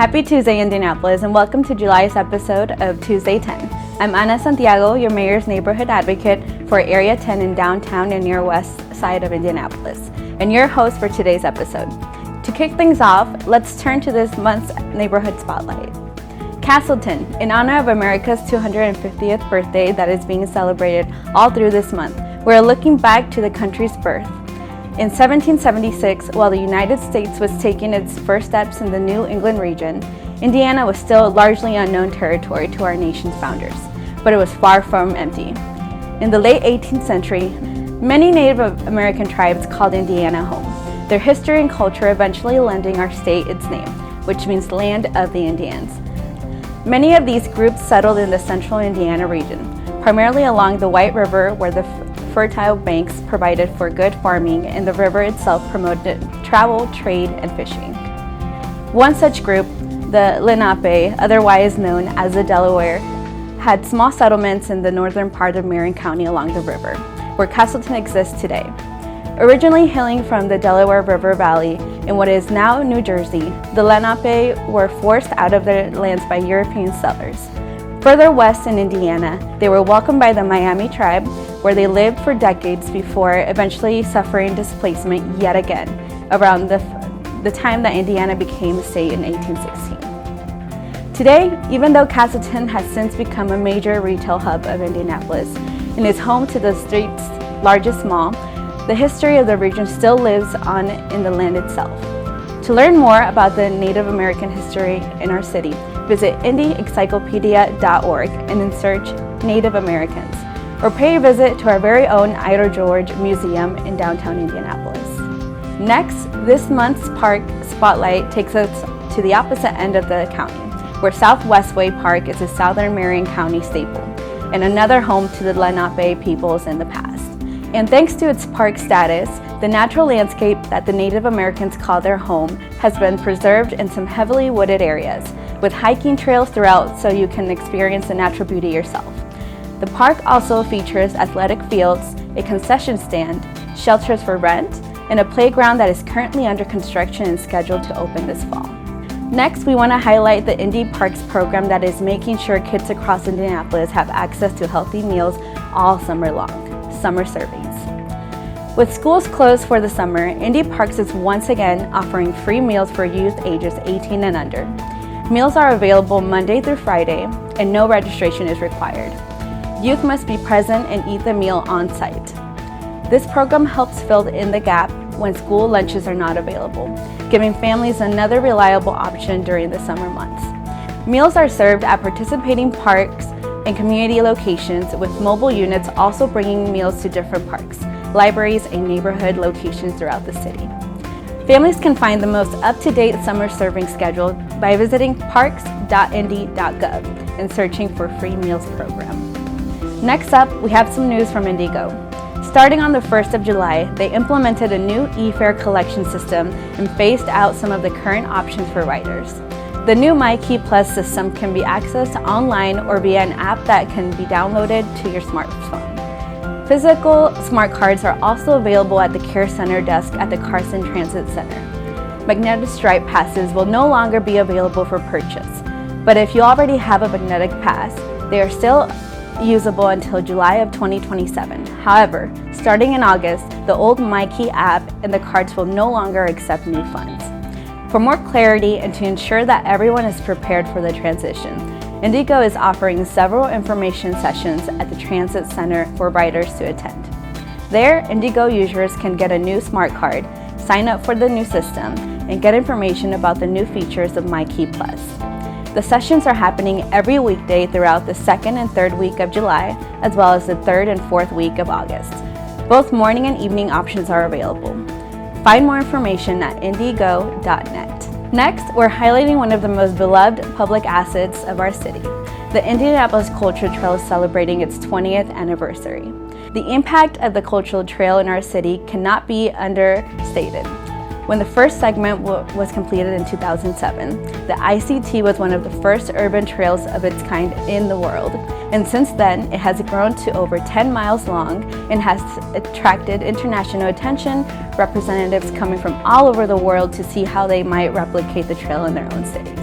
Happy Tuesday, Indianapolis, and welcome to July's episode of Tuesday 10. I'm Ana Santiago, your mayor's neighborhood advocate for Area 10 in downtown and near west side of Indianapolis, and your host for today's episode. To kick things off, let's turn to this month's neighborhood spotlight. Castleton, in honor of America's 250th birthday that is being celebrated all through this month, we're looking back to the country's birth. In 1776, while the United States was taking its first steps in the New England region, Indiana was still largely unknown territory to our nation's founders, but it was far from empty. In the late 18th century, many Native American tribes called Indiana home, their history and culture eventually lending our state its name, which means land of the Indians. Many of these groups settled in the central Indiana region, primarily along the White River, where the fertile banks provided for good farming and the river itself promoted travel, trade, and fishing. One such group, the Lenape, otherwise known as the Delaware, had small settlements in the northern part of Marion County along the river, where Castleton exists today. Originally hailing from the Delaware River Valley in what is now New Jersey, the Lenape were forced out of their lands by European settlers. Further west in Indiana, they were welcomed by the Miami tribe, where they lived for decades before eventually suffering displacement yet again, around the time that Indiana became a state in 1816. Today, even though Castleton has since become a major retail hub of Indianapolis and is home to the state's largest mall, the history of the region still lives on in the land itself. To learn more about the Native American history in our city, visit indieencyclopedia.org and then search Native Americans, or pay a visit to our very own Ida George Museum in downtown Indianapolis. Next, this month's park spotlight takes us to the opposite end of the county, where Southwestway Park is a southern Marion County staple, and another home to the Lenape peoples in the past. And thanks to its park status, the natural landscape that the Native Americans call their home has been preserved in some heavily wooded areas, with hiking trails throughout so you can experience the natural beauty yourself. The park also features athletic fields, a concession stand, shelters for rent, and a playground that is currently under construction and scheduled to open this fall. Next, we want to highlight the Indy Parks program that is making sure kids across Indianapolis have access to healthy meals all summer long, summer servings. With schools closed for the summer, Indy Parks is once again offering free meals for youth ages 18 and under. Meals are available Monday through Friday, and no registration is required. Youth must be present and eat the meal on site. This program helps fill in the gap when school lunches are not available, giving families another reliable option during the summer months. Meals are served at participating parks and community locations, with mobile units also bringing meals to different parks, libraries, and neighborhood locations throughout the city. Families can find the most up-to-date summer serving schedule by visiting parks.indy.gov and searching for free meals program. Next up, we have some news from Indigo. Starting on the 1st of July, they implemented a new e-fare collection system and phased out some of the current options for riders. The new MyKey Plus system can be accessed online or via an app that can be downloaded to your smartphone. Physical smart cards are also available at the Care Center desk at the Carson Transit Center. Magnetic stripe passes will no longer be available for purchase, but if you already have a magnetic pass, they are still usable until July of 2027. However, starting in August, the old MyKey app and the cards will no longer accept new funds. For more clarity and to ensure that everyone is prepared for the transition, Indigo is offering several information sessions at the Transit Center for riders to attend. There, Indigo users can get a new smart card, sign up for the new system, and get information about the new features of MyKey Plus. The sessions are happening every weekday throughout the 2nd and 3rd week of July, as well as the 3rd and 4th week of August. Both morning and evening options are available. Find more information at indigo.net. Next, we're highlighting one of the most beloved public assets of our city. The Indianapolis Cultural Trail is celebrating its 20th anniversary. The impact of the cultural trail in our city cannot be understated. When the first segment was completed in 2007, the ICT was one of the first urban trails of its kind in the world. And since then, it has grown to over 10 miles long and has attracted international attention, representatives coming from all over the world to see how they might replicate the trail in their own cities.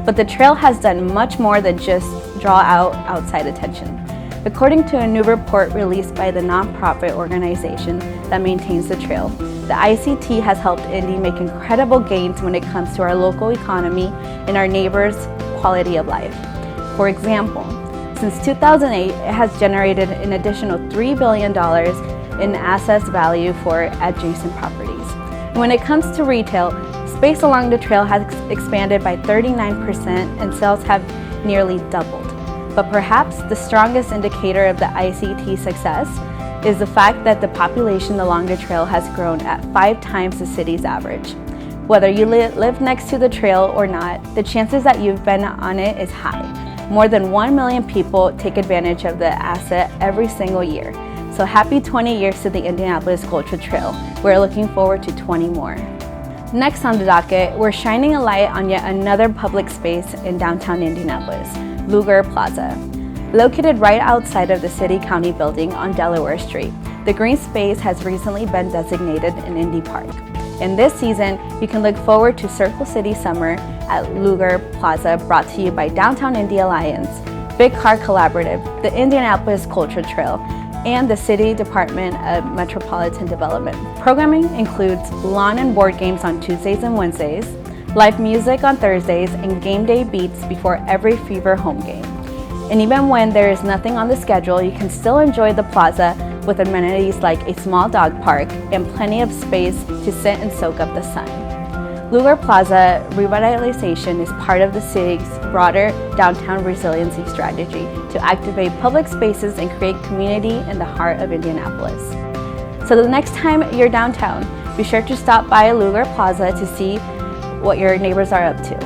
But the trail has done much more than just draw out outside attention. According to a new report released by the nonprofit organization that maintains the trail, the ICT has helped Indy make incredible gains when it comes to our local economy and our neighbors' quality of life. For example, since 2008, it has generated an additional $3 billion in assessed value for adjacent properties. When it comes to retail, space along the trail has expanded by 39% and sales have nearly doubled. But perhaps the strongest indicator of the ICT success is the fact that the population along the trail has grown at 5 times the city's average. Whether you live next to the trail or not, the chances that you've been on it is high. More than 1 million people take advantage of the asset every single year. So happy 20 years to the Indianapolis Culture Trail. We're looking forward to 20 more. Next on the docket, we're shining a light on yet another public space in downtown Indianapolis, Lugar Plaza. Located right outside of the City County building on Delaware Street, the green space has recently been designated an Indy Park. In this season, you can look forward to Circle City Summer at Lugar Plaza, brought to you by Downtown Indy Alliance, Big Car Collaborative, the Indianapolis Culture Trail, and the City Department of Metropolitan Development. Programming includes lawn and board games on Tuesdays and Wednesdays, live music on Thursdays, and game day beats before every Fever home game. And even when there is nothing on the schedule, you can still enjoy the plaza with amenities like a small dog park and plenty of space to sit and soak up the sun. Lugar Plaza revitalization is part of the city's broader downtown resiliency strategy to activate public spaces and create community in the heart of Indianapolis. So the next time you're downtown, be sure to stop by Lugar Plaza to see what your neighbors are up to.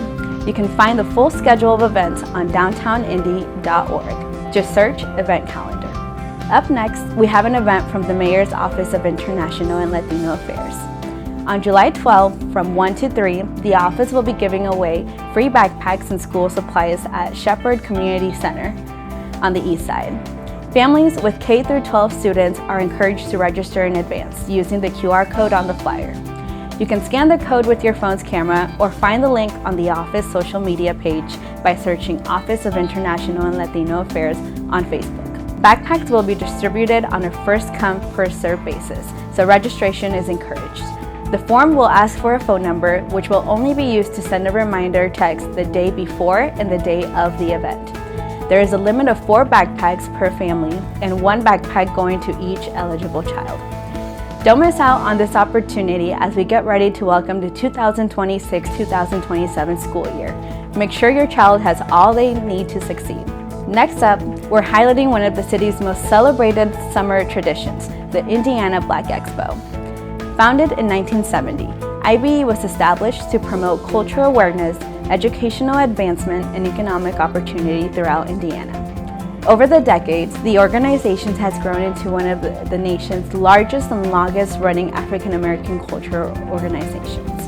You can find the full schedule of events on downtownindy.org. Just search Event Calendar. Up next, we have an event from the Mayor's Office of International and Latino Affairs. On July 12, from 1 to 3, the office will be giving away free backpacks and school supplies at Shepherd Community Center on the east side. Families with K-12 students are encouraged to register in advance using the QR code on the flyer. You can scan the code with your phone's camera or find the link on the office social media page by searching Office of International and Latino Affairs on Facebook. Backpacks will be distributed on a first-come, first-served basis, so registration is encouraged. The form will ask for a phone number, which will only be used to send a reminder text the day before and the day of the event. There is a limit of 4 backpacks per family and 1 backpack going to each eligible child. Don't miss out on this opportunity as we get ready to welcome the 2026-2027 school year. Make sure your child has all they need to succeed. Next up, we're highlighting one of the city's most celebrated summer traditions, the Indiana Black Expo. Founded in 1970, IBE was established to promote cultural awareness, educational advancement, and economic opportunity throughout Indiana. Over the decades, the organization has grown into one of the nation's largest and longest-running African-American cultural organizations.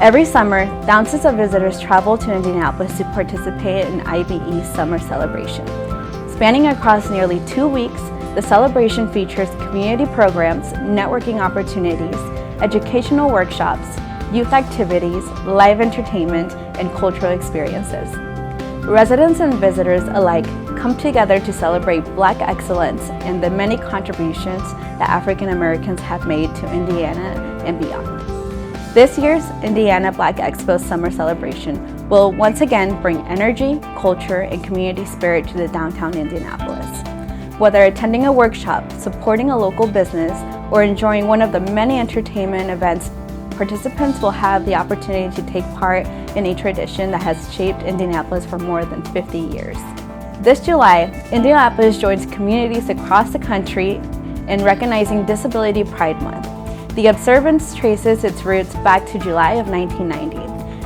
Every summer, thousands of visitors travel to Indianapolis to participate in IBE's summer celebration. Spanning across nearly 2 weeks, the celebration features community programs, networking opportunities, educational workshops, youth activities, live entertainment, and cultural experiences. Residents and visitors alike come together to celebrate Black excellence and the many contributions that African Americans have made to Indiana and beyond. This year's Indiana Black Expo Summer Celebration will once again bring energy, culture, and community spirit to the downtown Indianapolis. Whether attending a workshop, supporting a local business, or enjoying one of the many entertainment events, participants will have the opportunity to take part in a tradition that has shaped Indianapolis for more than 50 years. This July, Indianapolis joins communities across the country in recognizing Disability Pride Month. The observance traces its roots back to July of 1990,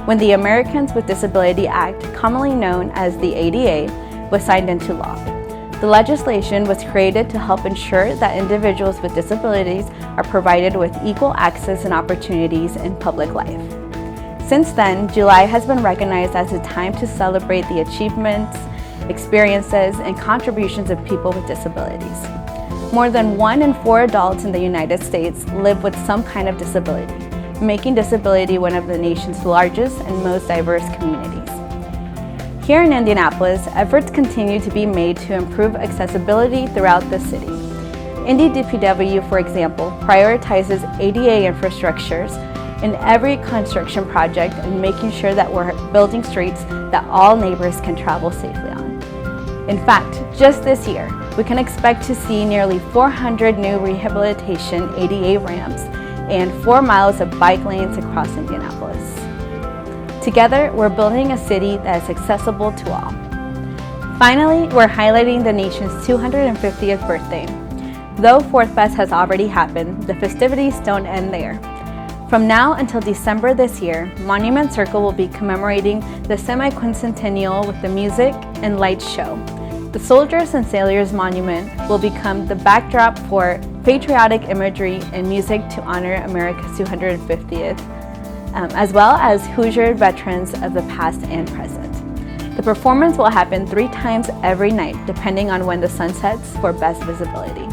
when the Americans with Disability Act, commonly known as the ADA, was signed into law. The legislation was created to help ensure that individuals with disabilities are provided with equal access and opportunities in public life. Since then, July has been recognized as a time to celebrate the achievements, experiences, and contributions of people with disabilities. More than 1 in 4 adults in the United States live with some kind of disability, making disability one of the nation's largest and most diverse communities. Here in Indianapolis, efforts continue to be made to improve accessibility throughout the city. Indy DPW, for example, prioritizes ADA infrastructures in every construction project and making sure that we're building streets that all neighbors can travel safely on. In fact, just this year, we can expect to see nearly 400 new rehabilitation ADA ramps and 4 miles of bike lanes across Indianapolis. Together, we're building a city that is accessible to all. Finally, we're highlighting the nation's 250th birthday. Though Fourth Fest has already happened, the festivities don't end there. From now until December this year, Monument Circle will be commemorating the semi-quincentennial with the music and lights show. The Soldiers and Sailors Monument will become the backdrop for patriotic imagery and music to honor America's 250th, as well as Hoosier veterans of the past and present. The performance will happen 3 times every night, depending on when the sun sets for best visibility.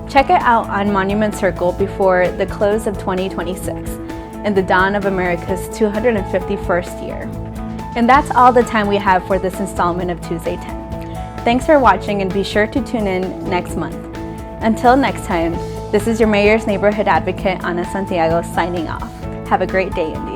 Check it out on Monument Circle before the close of 2026 and the dawn of America's 251st year. And that's all the time we have for this installment of Tuesday 10. Thanks for watching and be sure to tune in next month. Until next time, this is your Mayor's Neighborhood Advocate, Ana Santiago, signing off. Have a great day, Indy.